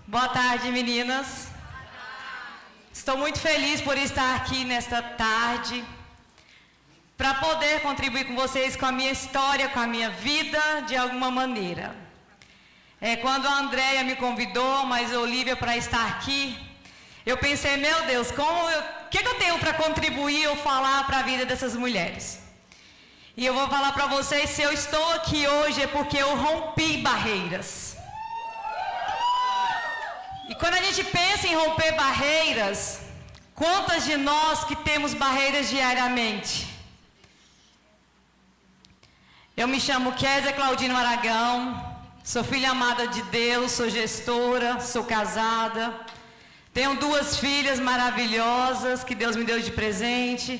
Boa tarde, meninas. Estou muito feliz por estar aqui nesta tarde para poder contribuir com vocês com a minha história, com a minha vida, de alguma maneira. Quando a Andréia me convidou, mas a Olívia, para estar aqui, eu pensei, meu Deus, o que eu tenho para contribuir ou falar para a vida dessas mulheres? E eu vou falar para vocês, se eu estou aqui hoje é porque eu rompi barreiras. E quando a gente pensa em romper barreiras, quantas de nós que temos barreiras diariamente? Eu me chamo Kézia Claudino Aragão, sou filha amada de Deus, sou gestora, sou casada, tenho 2 filhas maravilhosas que Deus me deu de presente,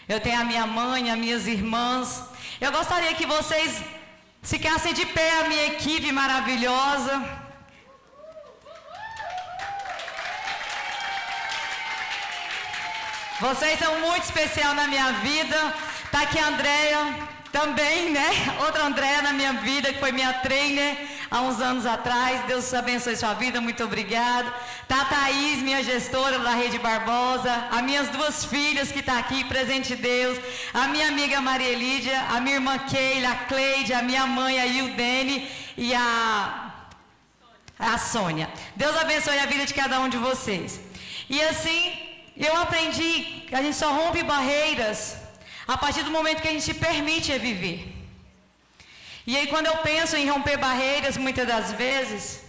eu tenho a minha mãe, as minhas irmãs. Eu gostaria que vocês ficassem de pé, a minha equipe maravilhosa. Vocês são muito especial na minha vida. Tá aqui a Andréia também, né? Outra Andréia na minha vida, que foi minha trainer há uns anos atrás. Deus abençoe sua vida, muito obrigada. Tá a Thaís, minha gestora da Rede Barbosa. As minhas 2 filhas que tá aqui, presente de Deus. A minha amiga Maria Elídia, a minha irmã Keila, a Cleide, a minha mãe, a Ildene e a Sônia. Deus abençoe a vida de cada um de vocês. E assim, eu aprendi que a gente só rompe barreiras a partir do momento que a gente se permite viver. E aí, quando eu penso em romper barreiras, muitas das vezes,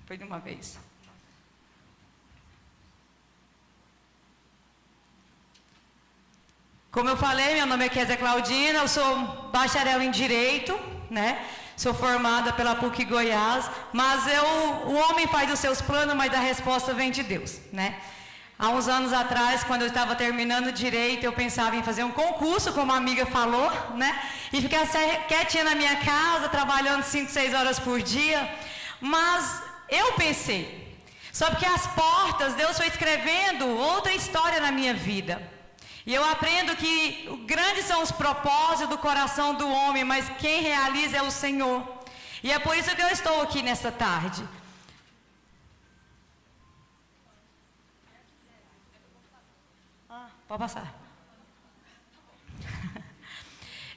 foi de uma vez. Como eu falei, meu nome é Kézia Claudina, eu sou bacharel em Direito, né? Sou formada pela PUC Goiás, mas o homem faz os seus planos, mas a resposta vem de Deus, né? Há uns anos atrás, quando eu estava terminando Direito, eu pensava em fazer um concurso, como a amiga falou, né? E ficar quietinha na minha casa, trabalhando 5, 6 horas por dia. Mas eu pensei, só porque as portas, Deus foi escrevendo outra história na minha vida. E eu aprendo que grandes são os propósitos do coração do homem, mas quem realiza é o Senhor. E é por isso que eu estou aqui nesta tarde. Pode passar.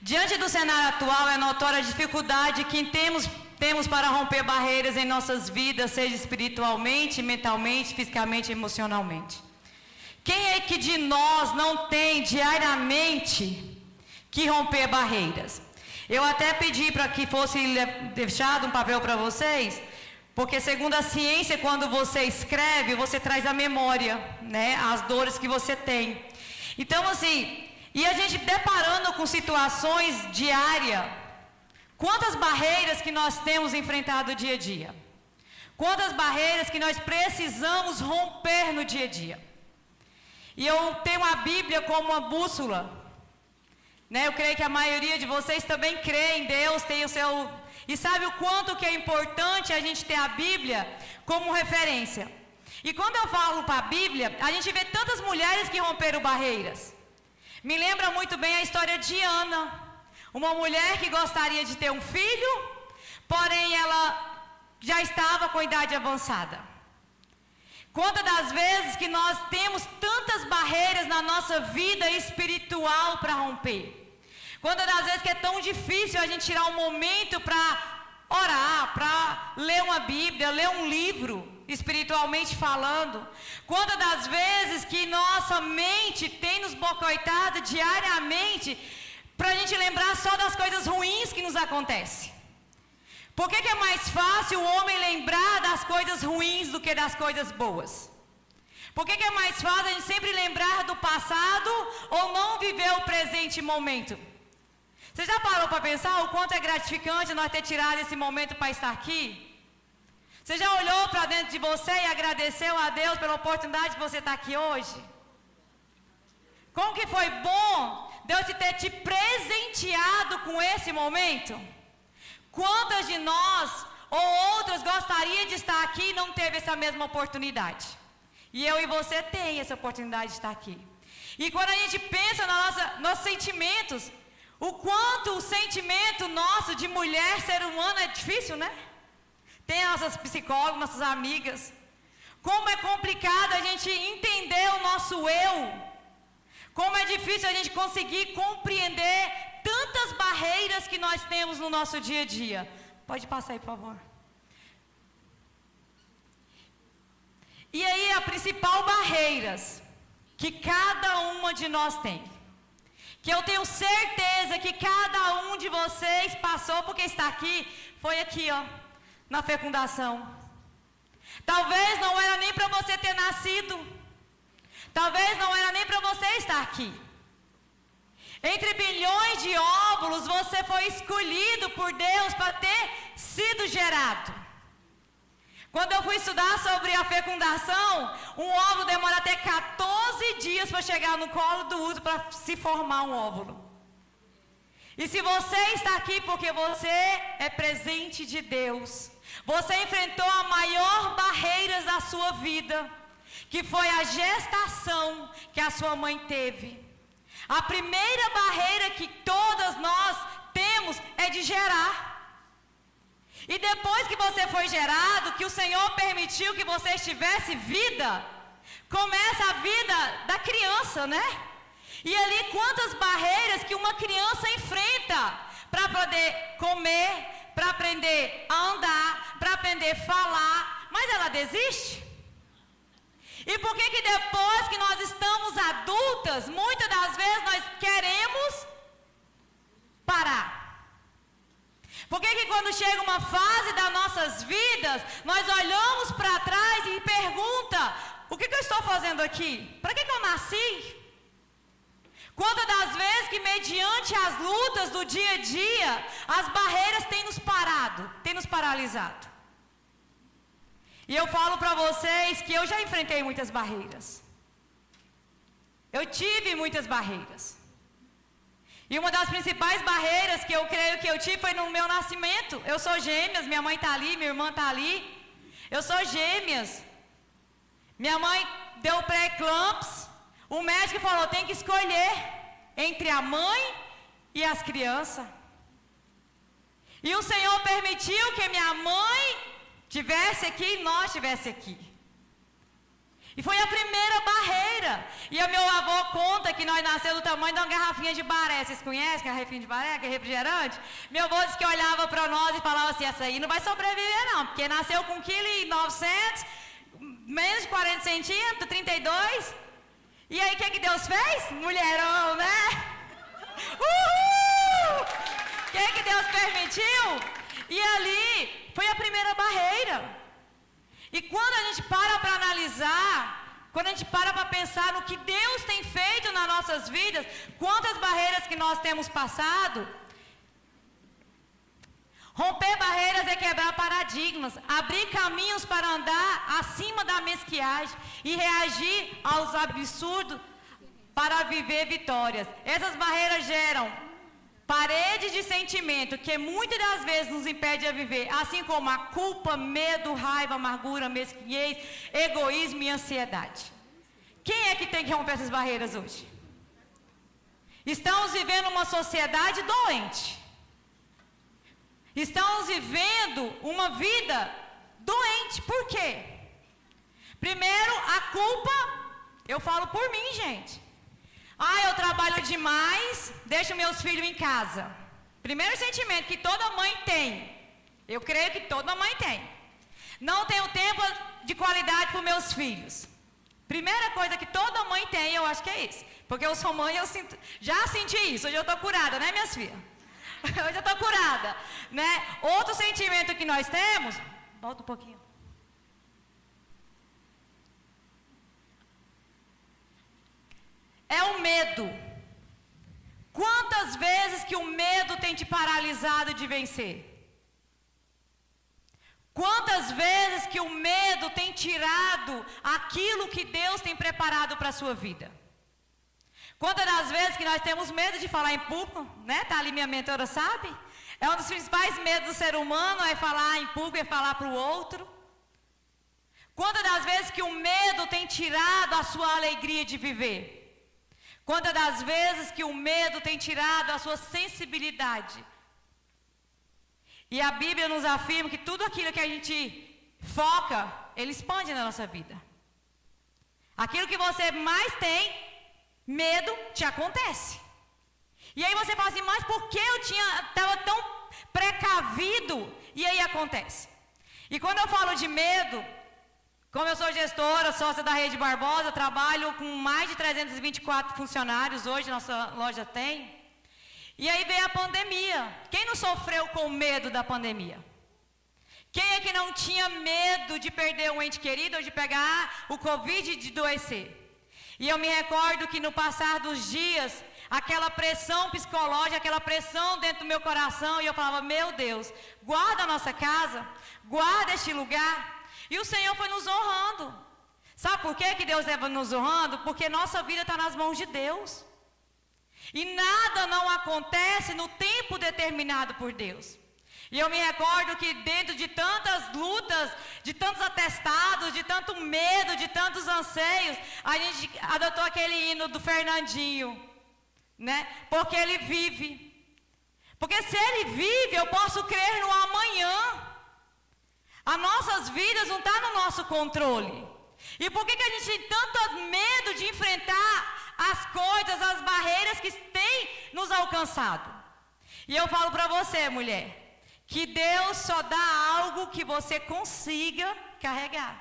Diante do cenário atual, é notória a dificuldade que temos para romper barreiras em nossas vidas, seja espiritualmente, mentalmente, fisicamente, emocionalmente. Quem é que de nós não tem diariamente que romper barreiras? Eu até pedi para que fosse deixado um papel para vocês, porque segundo a ciência, quando você escreve, você traz a memória, né? As dores que você tem. Então assim, e a gente deparando com situações diárias, quantas barreiras que nós temos enfrentado dia a dia? Quantas barreiras que nós precisamos romper no dia a dia? E eu tenho a Bíblia como uma bússola, né? Eu creio que a maioria de vocês também crê em Deus, tem o seu... E sabe o quanto que é importante a gente ter a Bíblia como referência. E quando eu falo para a Bíblia, a gente vê tantas mulheres que romperam barreiras. Me lembra muito bem a história de Ana, uma mulher que gostaria de ter um filho, porém ela já estava com idade avançada. Quantas das vezes que nós temos tantas barreiras na nossa vida espiritual para romper? Quantas das vezes que é tão difícil a gente tirar um momento para orar, para ler uma Bíblia, ler um livro, espiritualmente falando? Quantas das vezes que nossa mente tem nos boicotado diariamente para a gente lembrar só das coisas ruins que nos acontecem? Por que é mais fácil o homem lembrar das coisas ruins do que das coisas boas? Por que é mais fácil a gente sempre lembrar do passado ou não viver o presente momento? Você já parou para pensar o quanto é gratificante nós ter tirado esse momento para estar aqui? Você já olhou para dentro de você e agradeceu a Deus pela oportunidade de você estar aqui hoje? Como que foi bom Deus ter te presenteado com esse momento? Quantas de nós ou outras gostaria de estar aqui e não teve essa mesma oportunidade? E eu e você tem essa oportunidade de estar aqui. E quando a gente pensa nos nossos sentimentos, O quanto o sentimento nosso de mulher, ser humano, é difícil, né? Tem nossas psicólogas, nossas amigas. Como é complicado a gente entender o nosso eu. Como é difícil a gente conseguir compreender tantas barreiras que nós temos no nosso dia a dia. Pode passar aí, por favor. E aí, a principal barreiras que cada uma de nós tem, que eu tenho certeza que cada um de vocês passou, porque está aqui, foi aqui, ó, na fecundação. Talvez não era nem para você ter nascido. Talvez não era nem para você estar aqui. Entre bilhões de óvulos, você foi escolhido por Deus para ter sido gerado. Quando eu fui estudar sobre a fecundação, um óvulo demora até 14 dias para chegar no colo do útero para se formar um óvulo. E se você está aqui porque você é presente de Deus, você enfrentou a maior barreira da sua vida, que foi a gestação que a sua mãe teve. A primeira barreira que todas nós temos é de gerar. E depois que você foi gerado, que o Senhor permitiu que você tivesse vida, começa a vida da criança, né? E ali quantas barreiras que uma criança enfrenta para poder comer, para aprender a andar, para aprender a falar, mas ela desiste. E por que que depois que nós estamos adultas, muitas das vezes nós queremos parar? Por que que quando chega uma fase das nossas vidas, nós olhamos para trás e pergunta, o que que eu estou fazendo aqui? Para que que eu nasci? Quantas das vezes que mediante as lutas do dia a dia, as barreiras têm nos parado, têm nos paralisado. E eu falo para vocês que eu já enfrentei muitas barreiras. Eu tive muitas barreiras. E uma das principais barreiras que eu creio que eu tive foi no meu nascimento. Eu sou gêmeas, minha mãe está ali, minha irmã está ali. Eu sou gêmeas. Minha mãe deu pré-eclampsia. O médico falou, tem que escolher entre a mãe e as crianças. E o Senhor permitiu que minha mãe tivesse aqui e nós tivesse aqui. E foi a primeira barreira. E o meu avô conta que nós nascemos do tamanho de uma garrafinha de baré. Vocês conhecem a garrafinha de baré, que é refrigerante? Meu avô disse que olhava para nós e falava assim, essa aí não vai sobreviver não, porque nasceu com 1,9 kg, menos de 40 centímetros, 32. E aí o que que Deus fez? Mulherão, né? Uhul! O que que Deus permitiu? E ali foi a primeira barreira. E quando a gente para analisar, quando a gente para pensar no que Deus tem feito nas nossas vidas, quantas barreiras que nós temos passado, romper barreiras é quebrar paradigmas, abrir caminhos para andar acima da mesquiagem e reagir aos absurdos para viver vitórias. Essas barreiras geram paredes de sentimento que muitas das vezes nos impede a viver, assim como a culpa, medo, raiva, amargura, mesquinhez, egoísmo e ansiedade. Quem é que tem que romper essas barreiras hoje? Estamos vivendo uma sociedade doente. Estamos vivendo uma vida doente. Por quê? Primeiro, a culpa, eu falo por mim, gente. Eu trabalho demais, deixo meus filhos em casa. Primeiro sentimento que toda mãe tem. Eu creio que toda mãe tem. Não tenho tempo de qualidade para os meus filhos. Primeira coisa que toda mãe tem, eu acho que é isso. Porque eu sou mãe, já senti isso. Hoje eu estou curada, né, minhas filhas? Hoje eu estou curada, né? Outro sentimento que nós temos, volta um pouquinho. É o medo. Quantas vezes que o medo tem te paralisado de vencer? Quantas vezes que o medo tem tirado aquilo que Deus tem preparado para a sua vida? Quantas das vezes que nós temos medo de falar em público, né? Tá ali minha mentora, sabe? É um dos principais medos do ser humano, é falar em público, é falar para o outro. Quantas das vezes que o medo tem tirado a sua alegria de viver? Quantas das vezes que o medo tem tirado a sua sensibilidade. E a Bíblia nos afirma que tudo aquilo que a gente foca, ele expande na nossa vida. Aquilo que você mais tem medo, te acontece. E aí você fala assim, mas por que eu estava tão precavido? E aí acontece. E quando eu falo de medo, como eu sou gestora, sócia da Rede Barbosa, trabalho com mais de 324 funcionários, hoje nossa loja tem. E aí veio a pandemia. Quem não sofreu com medo da pandemia? Quem é que não tinha medo de perder um ente querido ou de pegar o Covid e de adoecer? E eu me recordo que no passar dos dias, aquela pressão psicológica, aquela pressão dentro do meu coração, e eu falava, meu Deus, guarda a nossa casa, guarda este lugar. E o Senhor foi nos honrando. Sabe por que Deus estava nos honrando? Porque nossa vida está nas mãos de Deus. E nada não acontece no tempo determinado por Deus. E eu me recordo que dentro de tantas lutas, de tantos atestados, de tanto medo, de tantos anseios, a gente adotou aquele hino do Fernandinho, né? Porque ele vive. Porque se ele vive, eu posso crer no amanhã. As nossas vidas não estão no nosso controle. E por que a gente tem tanto medo de enfrentar as coisas, as barreiras que têm nos alcançado? E eu falo para você, mulher, que Deus só dá algo que você consiga carregar.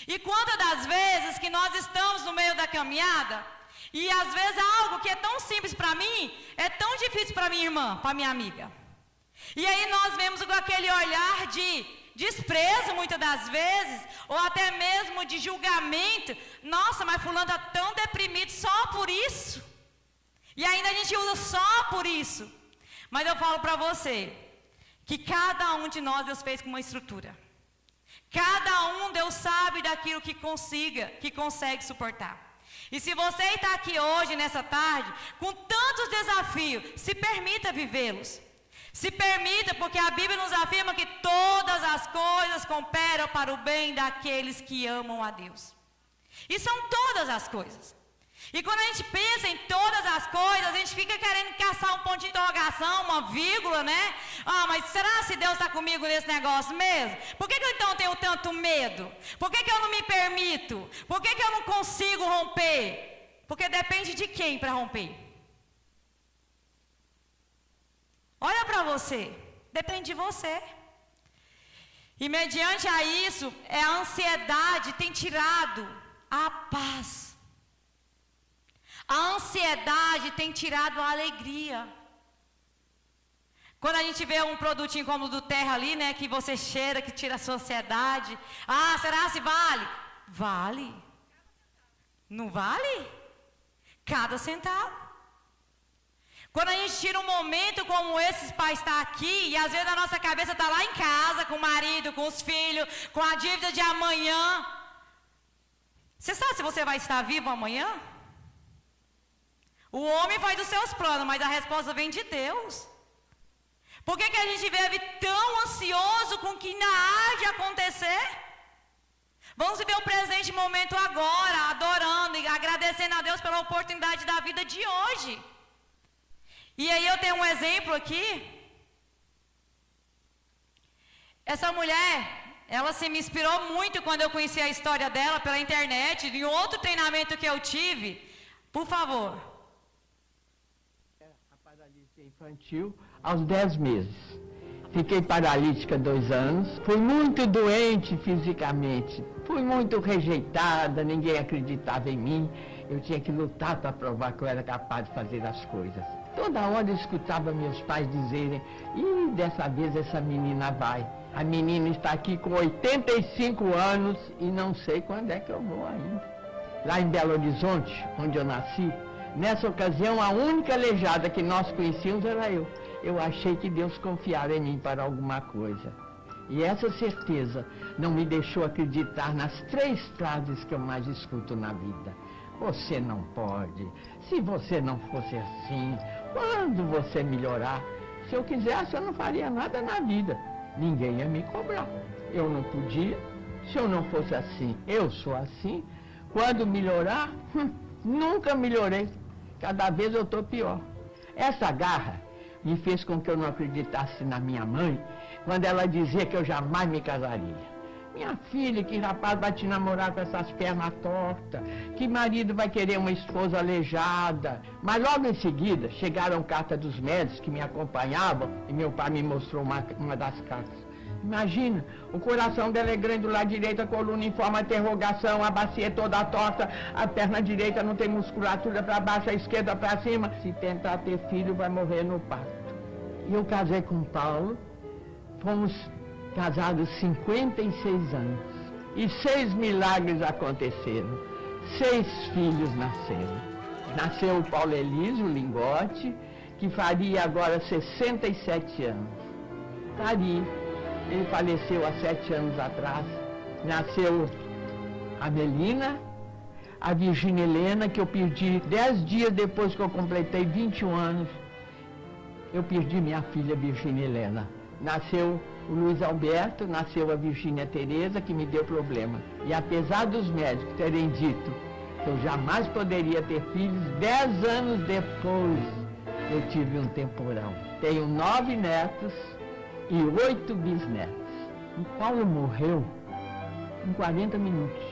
E quantas das vezes que nós estamos no meio da caminhada, e às vezes algo que é tão simples para mim, é tão difícil para minha irmã, para minha amiga. E aí nós vemos com aquele olhar de desprezo muitas das vezes, ou até mesmo de julgamento. Nossa, mas fulano está tão deprimido só por isso. E ainda a gente usa só por isso. Mas eu falo para você, que cada um de nós Deus fez com uma estrutura. Cada um Deus sabe daquilo que consegue suportar. E se você está aqui hoje, nessa tarde, com tantos desafios, se permita vivê-los. Se permita, porque a Bíblia nos afirma que todas as coisas cooperam para o bem daqueles que amam a Deus. E são todas as coisas. E quando a gente pensa em todas as coisas, a gente fica querendo caçar um ponto de interrogação, uma vírgula, né? Ah, mas será se Deus está comigo nesse negócio mesmo? Por que eu então tenho tanto medo? Por que eu não me permito? Por que eu não consigo romper? Porque depende de quem para romper? Olha para você, depende de você. E mediante a isso, a ansiedade tem tirado a paz. A ansiedade tem tirado a alegria. Quando a gente vê um produtinho como o do Terra ali, né, que você cheira, que tira a sua ansiedade. Ah, será se vale? Vale. Não vale? Cada centavo. Quando a gente tira um momento como esse para estar aqui, e às vezes a nossa cabeça está lá em casa, com o marido, com os filhos, com a dívida de amanhã. Você sabe se você vai estar vivo amanhã? O homem faz os seus planos, mas a resposta vem de Deus. Por que a gente vive tão ansioso com o que ainda há de acontecer? Vamos viver o presente momento agora, adorando e agradecendo a Deus pela oportunidade da vida de hoje. E aí eu tenho um exemplo aqui. Essa mulher, ela me inspirou muito quando eu conheci a história dela pela internet, em outro treinamento que eu tive. Por favor. A paralisia infantil aos 10 meses. Fiquei paralítica 2 anos. Fui muito doente fisicamente. Fui muito rejeitada, ninguém acreditava em mim. Eu tinha que lutar para provar que eu era capaz de fazer as coisas. Toda hora eu escutava meus pais dizerem, dessa vez essa menina vai. A menina está aqui com 85 anos e não sei quando é que eu vou ainda. Lá em Belo Horizonte, onde eu nasci, nessa ocasião a única aleijada que nós conhecíamos era eu. Eu achei que Deus confiara em mim para alguma coisa. E essa certeza não me deixou acreditar nas 3 frases que eu mais escuto na vida. Você não pode. Se você não fosse assim, quando você melhorar? Se eu quisesse, eu não faria nada na vida. Ninguém ia me cobrar. Eu não podia. Se eu não fosse assim, eu sou assim. Quando melhorar, nunca melhorei. Cada vez eu estou pior. Essa garra me fez com que eu não acreditasse na minha mãe, quando ela dizia que eu jamais me casaria. Minha filha, que rapaz vai te namorar com essas pernas tortas? Que marido vai querer uma esposa aleijada? Mas logo em seguida, chegaram cartas dos médicos que me acompanhavam e meu pai me mostrou uma das cartas. Imagina, o coração dela é grande do lado direito, a coluna em forma de interrogação, a bacia é toda torta, a perna direita não tem musculatura para baixo, a esquerda para cima. Se tentar ter filho, vai morrer no parto. E eu casei com o Paulo, fomos casados 56 anos. E 6 milagres aconteceram. 6 filhos nasceram. Nasceu o Paulo Elísio Lingote, que faria agora 67 anos. Tá ali. Ele faleceu há 7 anos atrás. Nasceu a Melina, a Virgínia Helena, que eu perdi 10 dias depois que eu completei 21 anos. Eu perdi minha filha Virgínia Helena. Nasceu o Luiz Alberto, nasceu a Virgínia Tereza, que me deu problema. E apesar dos médicos terem dito que eu jamais poderia ter filhos, 10 anos depois eu tive um temporão. Tenho 9 netos e 8 bisnetos. O Paulo morreu em 40 minutos.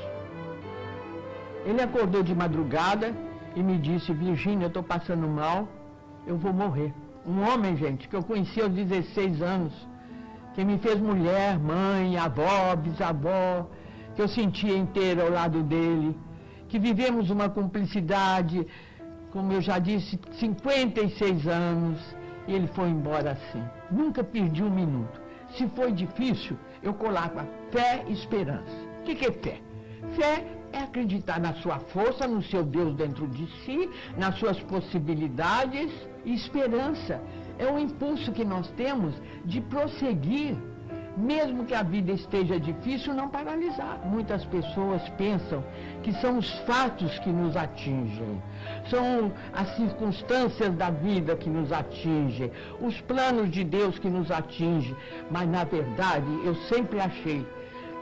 Ele acordou de madrugada e me disse: Virgínia, eu estou passando mal, eu vou morrer. Um homem, gente, que eu conheci aos 16 anos, que me fez mulher, mãe, avó, bisavó, que eu sentia inteira ao lado dele, que vivemos uma cumplicidade, como eu já disse, 56 anos, e ele foi embora assim. Nunca perdi um minuto. Se foi difícil, eu colava fé e esperança. O que é fé? Fé é acreditar na sua força, no seu Deus dentro de si, nas suas possibilidades. E esperança é o impulso que nós temos de prosseguir, mesmo que a vida esteja difícil, não paralisar. Muitas pessoas pensam que são os fatos que nos atingem, são as circunstâncias da vida que nos atingem, os planos de Deus que nos atingem, mas na verdade eu sempre achei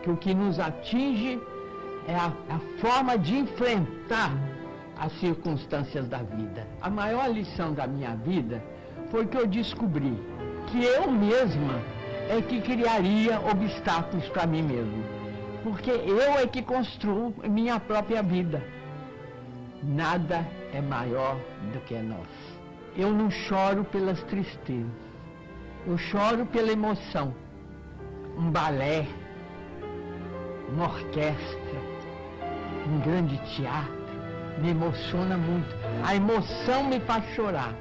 que o que nos atinge é a forma de enfrentar as circunstâncias da vida. A maior lição da minha vida foi que eu descobri que eu mesma é que criaria obstáculos para mim mesmo. Porque eu é que construo minha própria vida. Nada é maior do que nós. Eu não choro pelas tristezas. Eu choro pela emoção. Um balé, uma orquestra, um grande teatro, me emociona muito. A emoção me faz chorar.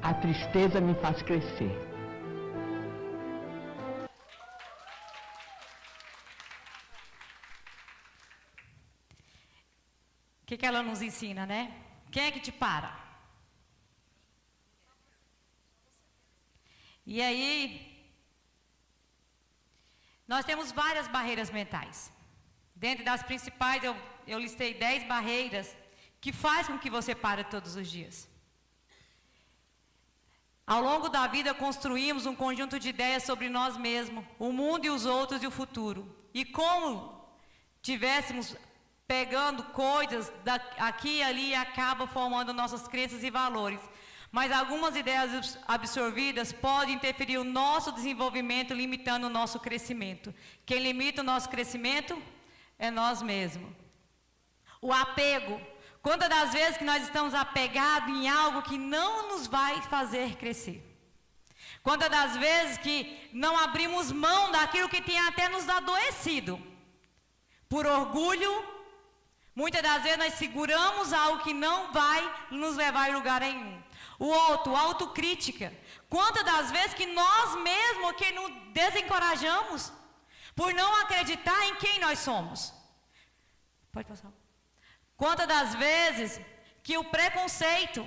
A tristeza me faz crescer. O que ela nos ensina, né? Quem é que te para? E aí, nós temos várias barreiras mentais. Dentro das principais, eu listei 10 barreiras que fazem com que você pare todos os dias. Ao longo da vida, construímos um conjunto de ideias sobre nós mesmos, o mundo e os outros e o futuro. E como tivéssemos pegando coisas aqui e ali, acaba formando nossas crenças e valores. Mas algumas ideias absorvidas podem interferir no nosso desenvolvimento, limitando o nosso crescimento. Quem limita o nosso crescimento é nós mesmos. O apego. Quantas das vezes que nós estamos apegados em algo que não nos vai fazer crescer? Quantas das vezes que não abrimos mão daquilo que tem até nos adoecido? Por orgulho, muitas das vezes nós seguramos algo que não vai nos levar a lugar nenhum. O outro, autocrítica. Quantas das vezes que nós mesmos que nos desencorajamos por não acreditar em quem nós somos? Pode passar. Quantas das vezes que o preconceito,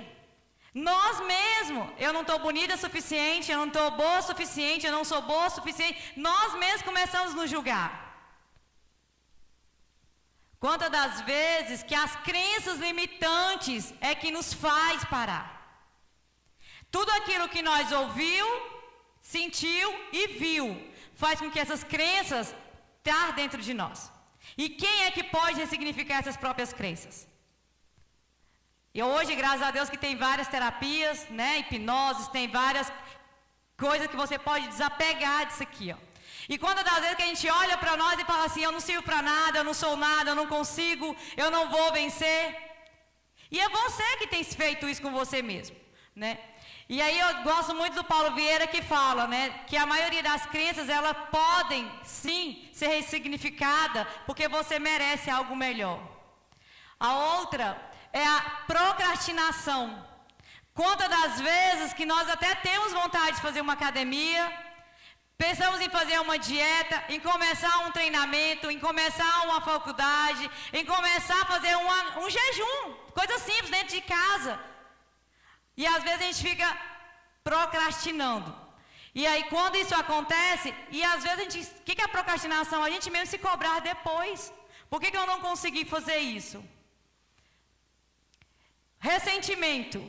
nós mesmos, eu não estou bonita o suficiente, eu não estou boa o suficiente, eu não sou boa o suficiente, nós mesmos começamos a nos julgar. Quantas das vezes que as crenças limitantes é que nos faz parar. Tudo aquilo que nós ouviu, sentiu e viu, faz com que essas crenças estejam dentro de nós. E quem é que pode ressignificar essas próprias crenças? E hoje, graças a Deus, que tem várias terapias, né? Hipnoses, tem várias coisas que você pode desapegar disso aqui, ó. E quando das vezes que a gente olha para nós e fala assim, eu não sirvo para nada, eu não sou nada, eu não consigo, eu não vou vencer. E é você que tem feito isso com você mesmo, né? E aí eu gosto muito do Paulo Vieira que fala, né, que a maioria das crenças, elas podem, sim, ser ressignificadas, porque você merece algo melhor. A outra é a procrastinação. Quantas das vezes que nós até temos vontade de fazer uma academia, pensamos em fazer uma dieta, em começar um treinamento, em começar uma faculdade, em começar a fazer um jejum, coisa simples dentro de casa. E às vezes a gente fica procrastinando. E aí quando isso acontece, e às vezes a gente, o que é a procrastinação? A gente mesmo se cobrar depois. Por que eu não consegui fazer isso? Ressentimento.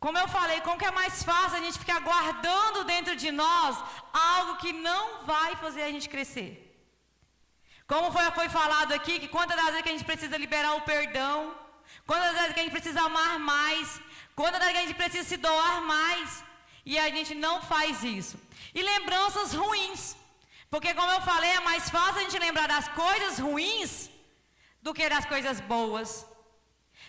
Como eu falei, como que é mais fácil a gente ficar guardando dentro de nós algo que não vai fazer a gente crescer? Como foi falado aqui, que quantas das vezes que a gente precisa liberar o perdão, quantas vezes que a gente precisa amar mais, quantas vezes que a gente precisa se doar mais, e a gente não faz isso. E lembranças ruins, porque como eu falei, é mais fácil a gente lembrar das coisas ruins do que das coisas boas.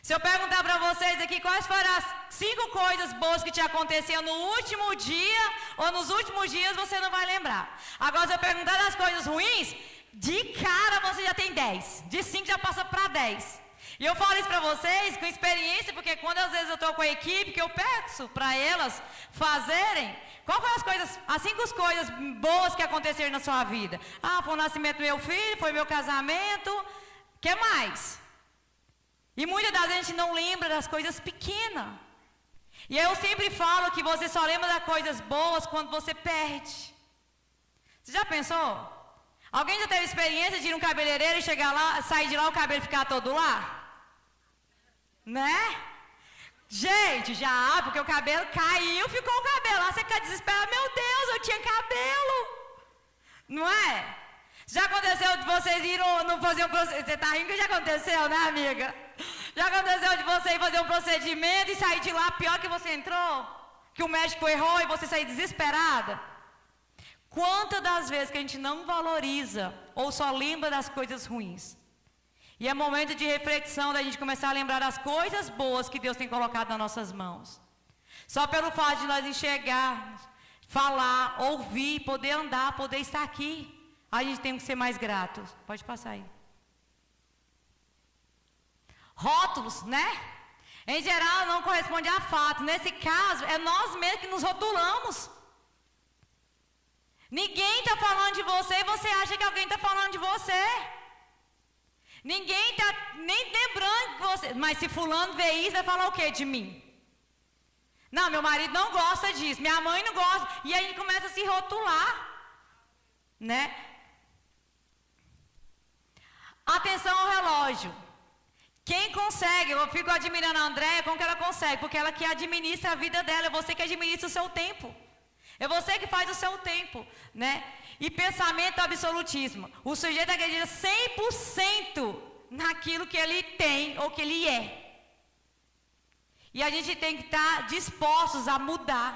Se eu perguntar para vocês aqui quais foram as 5 coisas boas que te aconteceram no último dia ou nos últimos dias, você não vai lembrar. Agora, se eu perguntar das coisas ruins, de cara você já tem 10. De 5 já passa para 10. E eu falo isso para vocês com experiência, porque quando às vezes eu estou com a equipe, que eu peço para elas fazerem, qual foram as 5 coisas boas que aconteceram na sua vida? Ah, foi o nascimento do meu filho, foi meu casamento, o que mais? E muitas das vezes a gente não lembra das coisas pequenas. E eu sempre falo que você só lembra das coisas boas quando você perde. Você já pensou? Alguém já teve experiência de ir num cabeleireiro e chegar lá, sair de lá, o cabelo ficar todo lá? Né? Gente, já, porque o cabelo caiu, ficou o cabelo lá, você fica desesperado, meu Deus, eu tinha cabelo. Não é? Já aconteceu de vocês irem não fazer um procedimento? Você tá rindo que já aconteceu, né, amiga? Já aconteceu de você ir fazer um procedimento e sair de lá pior que você entrou? Que o médico errou e você sair desesperada? Quantas das vezes que a gente não valoriza ou só lembra das coisas ruins? E é momento de reflexão da gente começar a lembrar das coisas boas que Deus tem colocado nas nossas mãos. Só pelo fato de nós enxergarmos, falar, ouvir, poder andar, poder estar aqui, a gente tem que ser mais gratos. Pode passar aí. Rótulos, né? Em geral não corresponde a fato. Nesse caso, é nós mesmos que nos rotulamos. Ninguém está falando de você e você acha que alguém está falando de você. Ninguém está nem lembrando que você... Mas se fulano vê isso, vai falar o quê de mim? Não, meu marido não gosta disso, minha mãe não gosta. E aí a gente começa a se rotular. Né? Atenção ao relógio. Quem consegue, eu fico admirando a Andréia, como que ela consegue? Porque ela que administra a vida dela, é você que administra o seu tempo. É você que faz o seu tempo, né? E pensamento absolutismo. O sujeito acredita 100% naquilo que ele tem ou que ele é. E a gente tem que estar dispostos a mudar.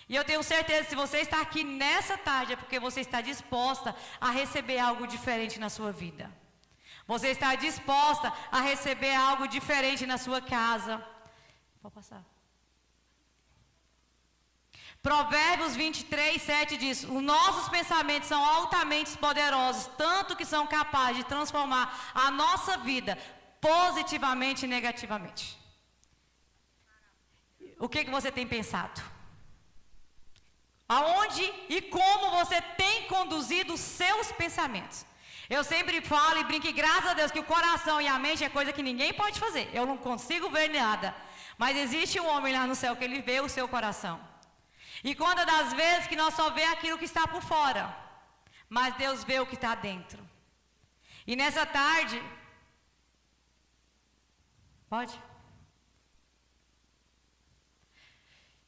E eu tenho certeza que se você está aqui nessa tarde é porque você está disposta a receber algo diferente na sua vida. Você está disposta a receber algo diferente na sua casa. Pode passar. Provérbios 23, 7 diz: os nossos pensamentos são altamente poderosos, tanto que são capazes de transformar a nossa vida positivamente e negativamente. O que você tem pensado? Aonde e como você tem conduzido os seus pensamentos? Eu sempre falo e brinco, e graças a Deus, que o coração e a mente é coisa que ninguém pode fazer. Eu não consigo ver nada. Mas existe um homem lá no céu que ele vê o seu coração. E quantas das vezes que nós só vê aquilo que está por fora, mas Deus vê o que está dentro. E nessa tarde, pode?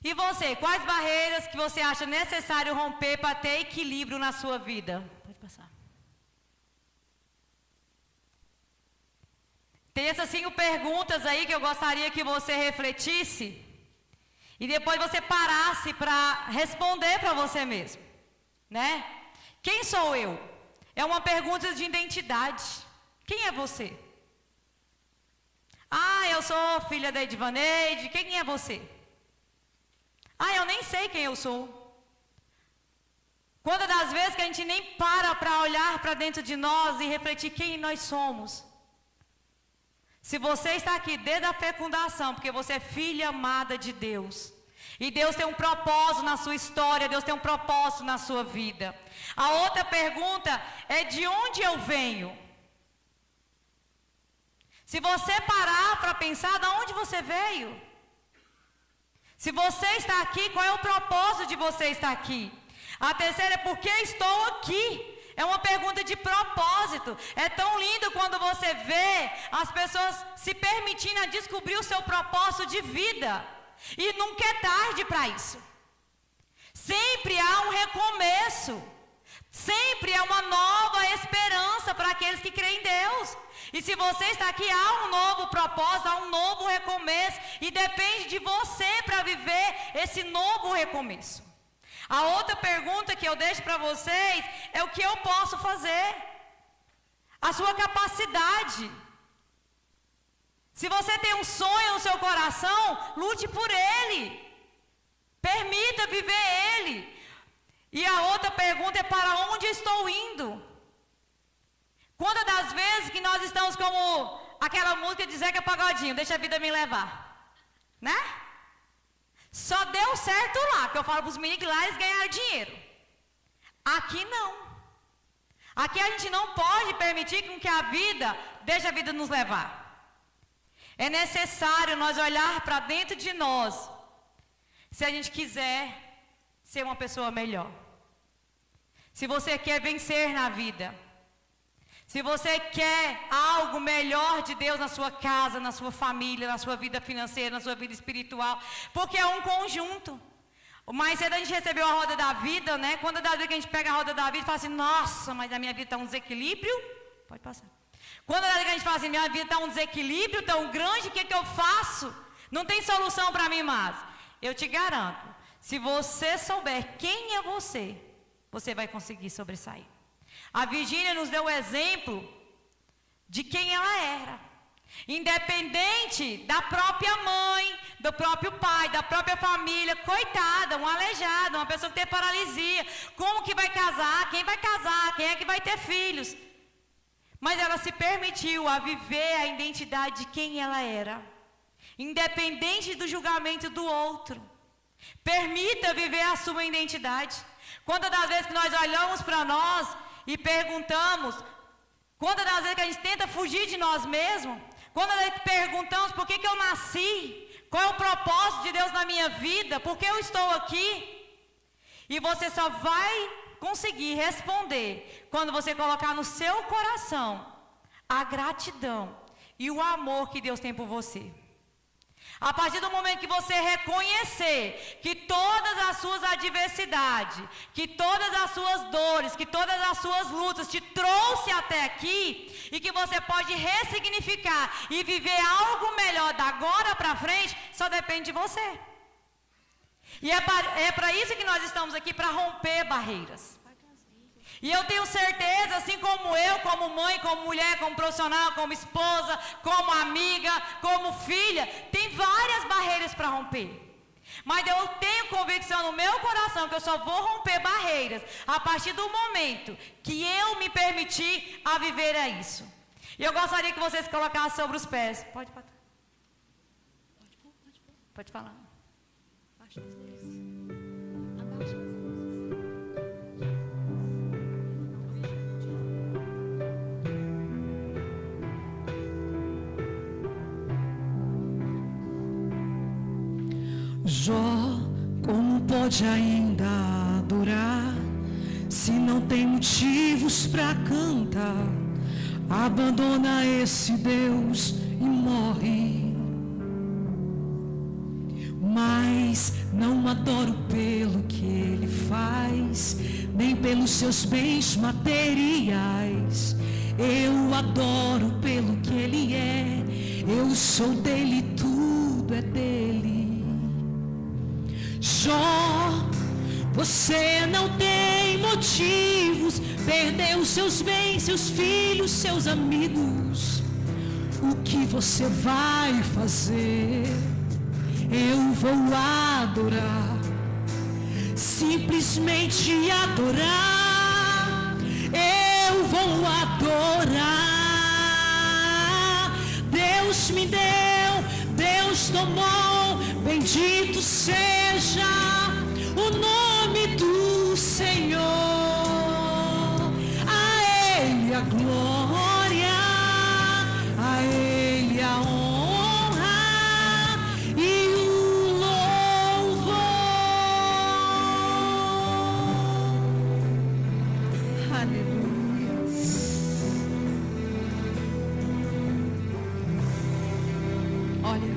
E você, quais barreiras que você acha necessário romper para ter equilíbrio na sua vida? Pode passar. Tem essas 5 perguntas aí que eu gostaria que você refletisse e depois você parasse para responder para você mesmo, né? Quem sou eu? É uma pergunta de identidade. Quem é você? Ah, eu sou filha da Edvaneide. Quem é você? Ah, eu nem sei quem eu sou. Quantas das vezes que a gente nem para olhar para dentro de nós e refletir quem nós somos? Se você está aqui desde a fecundação, porque você é filha amada de Deus, e Deus tem um propósito na sua história, Deus tem um propósito na sua vida. A outra pergunta é: de onde eu venho? Se você parar para pensar, de onde você veio? Se você está aqui, qual é o propósito de você estar aqui? A terceira é: por que estou aqui? É uma pergunta de propósito. É tão lindo quando você vê as pessoas se permitindo a descobrir o seu propósito de vida. E nunca é tarde para isso. Sempre há um recomeço. Sempre há uma nova esperança para aqueles que creem em Deus. E se você está aqui, há um novo propósito, há um novo recomeço. E depende de você para viver esse novo recomeço. A outra pergunta que eu deixo para vocês é: o que eu posso fazer? A sua capacidade. Se você tem um sonho no seu coração, lute por ele. Permita viver ele. E a outra pergunta é: para onde estou indo? Quantas das vezes que nós estamos como aquela música de Zeca Pagodinho, deixa a vida me levar, né? Só deu certo lá, que eu falo para os meninos que lá eles ganharam dinheiro. Aqui não. Aqui a gente não pode permitir que a vida deixe a vida nos levar. É necessário nós olhar para dentro de nós, se a gente quiser ser uma pessoa melhor. Se você quer vencer na vida, se você quer algo melhor de Deus na sua casa, na sua família, na sua vida financeira, na sua vida espiritual, porque é um conjunto. Mais cedo a gente recebeu a roda da vida, né? Quando da vez que a gente pega a roda da vida e fala assim: nossa, mas a minha vida está um desequilíbrio. Pode passar. Quando da vez que a gente fala assim: minha vida está um desequilíbrio tão grande, o que eu faço? Não tem solução para mim mais. Eu te garanto, se você souber quem é você, você vai conseguir sobressair. A Virgínia nos deu o exemplo de quem ela era. Independente da própria mãe, do próprio pai, da própria família, coitada, um aleijado, uma pessoa que tem paralisia. Como que vai casar? Quem vai casar? Quem é que vai ter filhos? Mas ela se permitiu a viver a identidade de quem ela era. Independente do julgamento do outro. Permita viver a sua identidade. Quantas das vezes que nós olhamos para nós e perguntamos, quantas das vezes que a gente tenta fugir de nós mesmos, quantas vezes que perguntamos por que eu nasci, qual é o propósito de Deus na minha vida, por que eu estou aqui? E você só vai conseguir responder quando você colocar no seu coração a gratidão e o amor que Deus tem por você. A partir do momento que você reconhecer que todas as suas adversidades, que todas as suas dores, que todas as suas lutas te trouxe até aqui, e que você pode ressignificar e viver algo melhor da agora para frente, só depende de você. E é para isso que nós estamos aqui, para romper barreiras. E eu tenho certeza, assim como eu, como mãe, como mulher, como profissional, como esposa, como amiga, como filha, tem várias barreiras para romper. Mas eu tenho convicção no meu coração que eu só vou romper barreiras a partir do momento que eu me permitir a viver isso. E eu gostaria que vocês colocassem sobre os pés. Pode falar. Abaixa as luzes. Abaixa as luzes. Jó, como pode ainda adorar, se não tem motivos para cantar? Abandona esse Deus e morre. Mas não adoro pelo que ele faz, nem pelos seus bens materiais. Eu adoro pelo que Ele é. Eu sou dele, tudo é dele. Jó, você não tem motivos. Perdeu seus bens, seus filhos, seus amigos. O que você vai fazer? Eu vou adorar, simplesmente adorar. Eu vou adorar. Deus me deu, Deus tomou. Bendito seja o nome do Senhor. A Ele a glória, a Ele a honra e o louvor. Aleluia. Olha,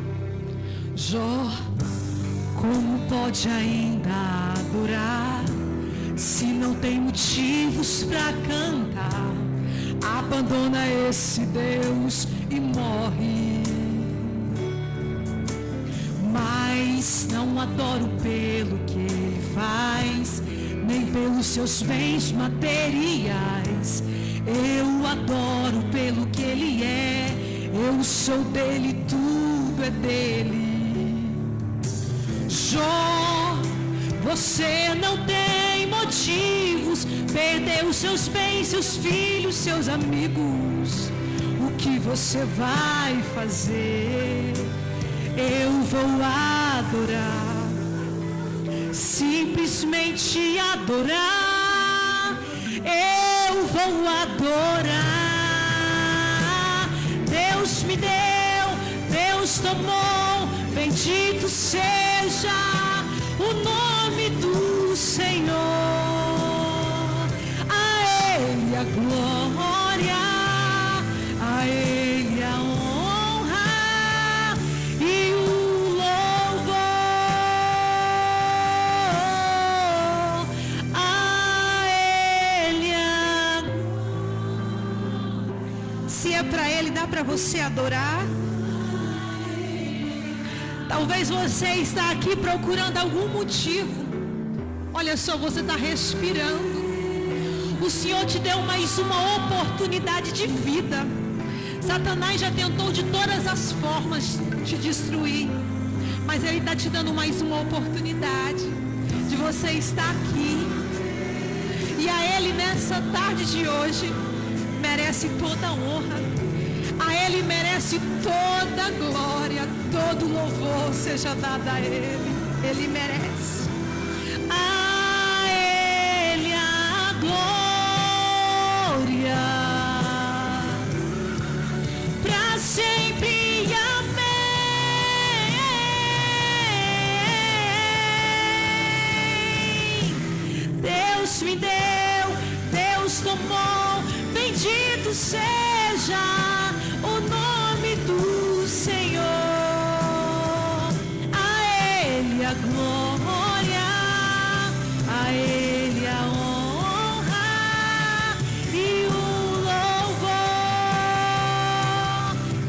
Jó, como pode ainda adorar se não tem motivos para cantar? Abandona esse Deus e morre. Mas não adoro pelo que Ele faz, nem pelos seus bens materiais. Eu adoro pelo que Ele é. Eu sou dele, tudo é dele. Jó, você não tem motivos. Perdeu seus bens, seus filhos, seus amigos. O que você vai fazer? Eu vou adorar, simplesmente adorar. Eu vou adorar. Deus me deu, Deus tomou. Bendito seja o nome do Senhor. A Ele a glória, a Ele a honra e o louvor. A Ele a glória. Se é para Ele, dá para você adorar? Talvez você está aqui procurando algum motivo. Olha só, você está respirando. O Senhor te deu mais uma oportunidade de vida. Satanás já tentou de todas as formas te destruir, mas Ele está te dando mais uma oportunidade de você estar aqui. E a Ele nessa tarde de hoje merece toda a honra. A Ele merece toda a glória, todo louvor seja dado a Ele. Ele merece. A Ele a glória, para sempre. Amém. Deus me deu, Deus tomou. Bendito seja o nome do Senhor. A Ele a glória, a Ele a honra e o louvor.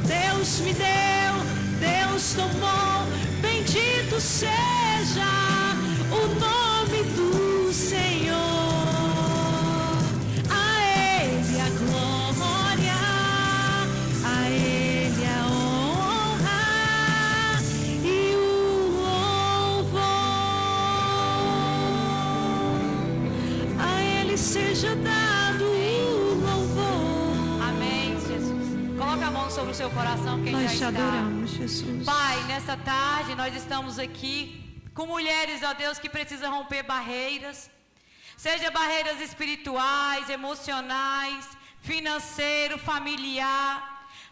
Deus me deu, Deus tomou. Bendito seja o nome do Senhor. Seja dado o louvor. Amém, Jesus. Coloca a mão sobre o seu coração, quem Nós já te está. adoramos, Jesus. Pai, nessa tarde nós estamos aqui com mulheres, ó Deus, que precisam romper barreiras. Seja barreiras espirituais, emocionais, financeiro, familiar.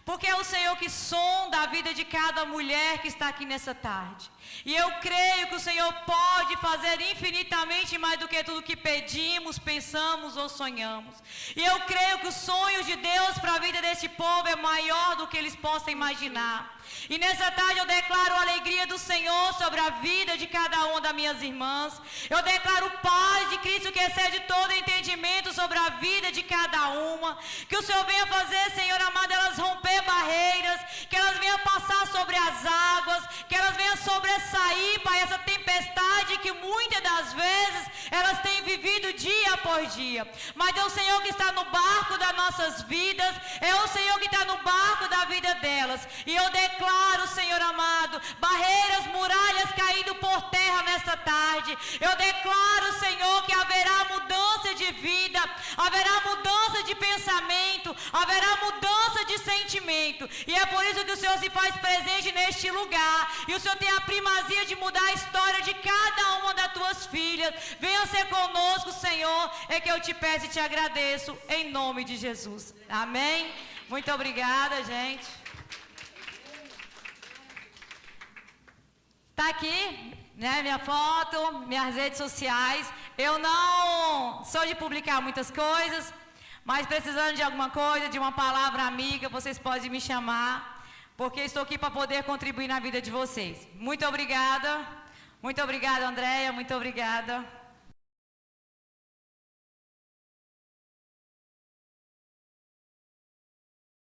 Porque é o Senhor que sonda a vida de cada mulher que está aqui nessa tarde. E eu creio que o Senhor pode fazer infinitamente mais do que tudo que pedimos, pensamos ou sonhamos. E eu creio que os sonhos de Deus para a vida deste povo é maior do que eles possam imaginar. E nessa tarde eu declaro a alegria do Senhor sobre a vida de cada uma das minhas irmãs. Eu declaro paz de Cristo que excede todo entendimento sobre a vida de cada uma. Que o Senhor venha fazer, Senhor amado, elas romper barreiras, que elas venham passar sobre as águas, que elas venham sobressair para essa tempestade que muitas das vezes elas têm vivido dia após dia. Mas é o Senhor que está no barco das nossas vidas, é o Senhor que está no barco da vida delas. E eu declaro, Senhor amado, barreiras, muralhas caindo por terra nesta tarde. Eu declaro, Senhor, que haverá mudança de vida, haverá mudança de pensamento, haverá mudança de sentimento. E é por isso que o Senhor se faz presente neste lugar. E o Senhor tem a primazia de mudar a história de cada uma das tuas filhas. Venha ser conosco, Senhor, é que eu te peço e te agradeço, em nome de Jesus. Amém? Muito obrigada, gente. Tá aqui, né, minha foto, minhas redes sociais. Eu não sou de publicar muitas coisas, mas precisando de alguma coisa, de uma palavra amiga, vocês podem me chamar, porque estou aqui para poder contribuir na vida de vocês. Muito obrigada, Andréia, muito obrigada.